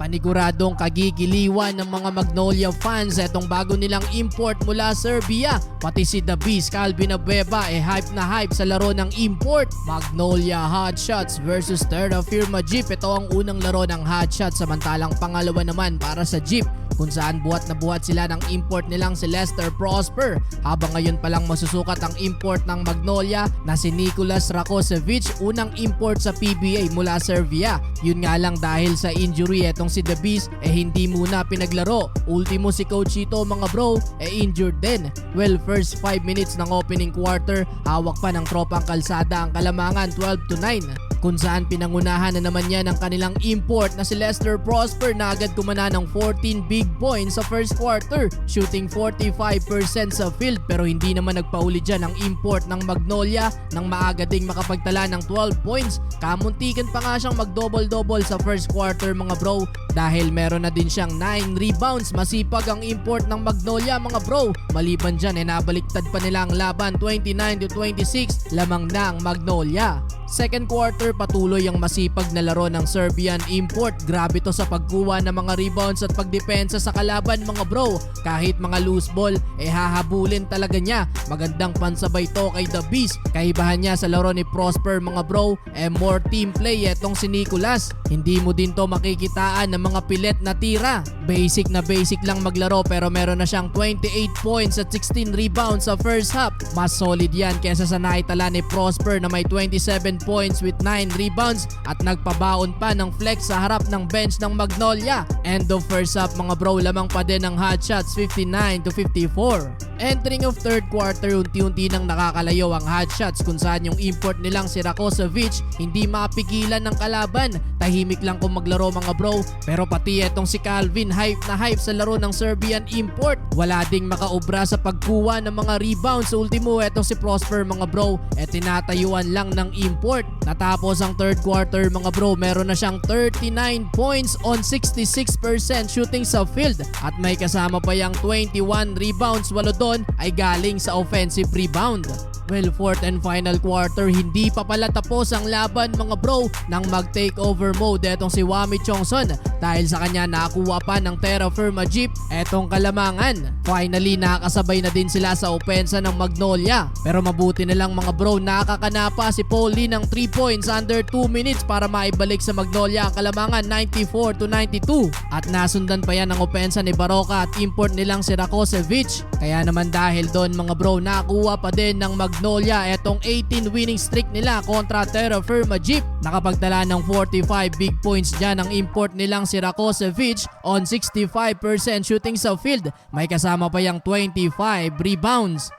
Paniguradong kagigiliwan ng mga Magnolia fans etong bago nilang import mula Serbia. Pati si The Beast, Calvin Abeba hype na hype sa laro ng import. Magnolia Hotshots versus Terra Firma Jeep. Ito ang unang laro ng Hotshots, samantalang pangalawa naman para sa Jeep, kung saan buhat na buhat sila ng import nilang si Lester Prosper. Habang ngayon palang masusukat ang import ng Magnolia na si Nicholas Rakocevic, unang import sa PBA mula Serbia. Yun nga lang dahil sa injury etong si The Beast hindi muna pinaglaro. Ultimo si Coach Chito mga bro injured din. Well, first 5 minutes ng opening quarter, hawak pa ng tropang kalsada ang Kalamangan 12-9. Kung saan pinangunahan na naman niya ng kanilang import na si Lester Prosper na agad kumana ng 14 big points sa first quarter, shooting 45% sa field, pero hindi naman nagpauli dyan ang import ng Magnolia nang maaga ding makapagtala ng 12 points. Kamuntikan pa nga siyang mag-double-double sa first quarter mga bro, dahil meron na din siyang 9 rebounds. Masipag ang import ng Magnolia mga bro. Maliban dyan nabaliktad pa nila ang laban, 29-26, lamang na ang Magnolia. Second quarter, patuloy ang masipag na laro ng Serbian import. Grabe to sa pagkuha ng mga rebounds at pagdepensa sa kalaban mga bro. Kahit mga loose ball, hahabulin talaga niya. Magandang pansabay to kay The Beast. Kaibahan niya sa laro ni Prosper mga bro, more team play etong si Nicholas. Hindi mo din to makikitaan ng mga pilit na tira. Basic na basic lang maglaro, pero meron na siyang 28 points at 16 rebounds sa first half. Mas solid yan kesa sa naitala ni Prosper na may 27 points with 9 rebounds at nagpabaon pa ng flex sa harap ng bench ng Magnolia. End of first half mga bro, lamang pa din ng Hotshots 59-54. Entering of third quarter, unti-unti nang nakakalayo ang Hotshots, kung saan yung import nilang si Rakocevic hindi mapigilan ng kalaban. Tahimik lang kung maglaro mga bro, pero pati etong si Calvin hype na hype sa laro ng Serbian import. Wala ding makaubra sa pagkuha ng mga rebounds. Ultimo etong si Prosper mga bro tinatayuan lang ng import. Natapos ang third quarter mga bro, meron na siyang 39 points on 66% shooting sa field at may kasama pa yung 21 rebounds, 8 doon ay galing sa offensive rebound. Well, fourth and final quarter, hindi pa pala tapos ang laban mga bro nang mag-takeover mode etong si Wami Chongson, dahil sa kanya nakuha pa ng Terra Firma Jeep etong Kalamangan. Finally, nakakasabay na din sila sa opensa ng Magnolia, pero mabuti na lang mga bro, nakakanapa si Paul Lee ng 3 points under 2 minutes para maibalik sa Magnolia ang Kalamangan 94-92, at nasundan pa yan ng opensa ni Baroka at import nilang si Rakocevic. Kaya naman dahil doon mga bro, nakuha pa din ng Magnolia etong 18 winning streak nila kontra Terra Firma Jeep. Nakapagtala ng 45 big points dyan ang import nilang si Rakocevic on 65% shooting sa field. May kasama pa yung 25 rebounds.